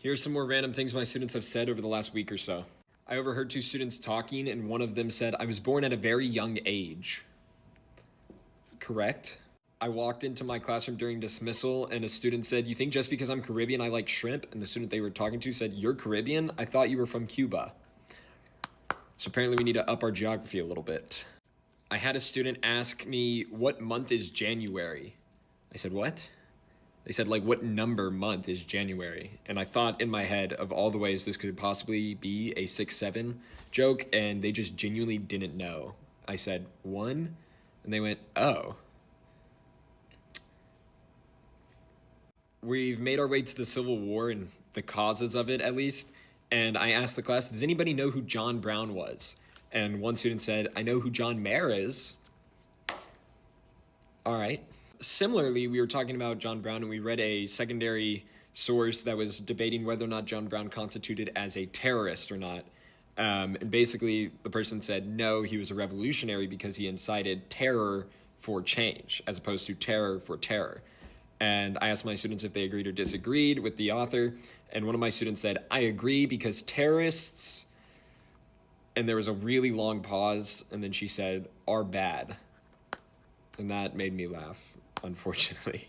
Here's some more random things my students have said over the last week or so. I overheard two students talking, and one of them said, "I was born at a very young age." Correct. I walked into my classroom during dismissal, and a student said, "You think just because I'm Caribbean I like shrimp?" And the student they were talking to said, "You're Caribbean? I thought you were from Cuba." So apparently we need to up our geography a little bit. I had a student ask me, "What month is January?" I said, "What?" They said, like, "What number month is January?" And I thought in my head of all the ways this could possibly be a 6-7 joke, and they just genuinely didn't know. I said, "1?" And they went, "Oh." We've made our way to the Civil War and the causes of it, at least. And I asked the class, "Does anybody know who John Brown was?" And one student said, "I know who John Mayer is." All right. Similarly, we were talking about John Brown, and we read a secondary source that was debating whether or not John Brown constituted as a terrorist or not. And basically, the person said no, he was a revolutionary because he incited terror for change as opposed to terror for terror. And I asked my students if they agreed or disagreed with the author. And one of my students said, "I agree because terrorists," and there was a really long pause. And then she said, "are bad." And that made me laugh, unfortunately.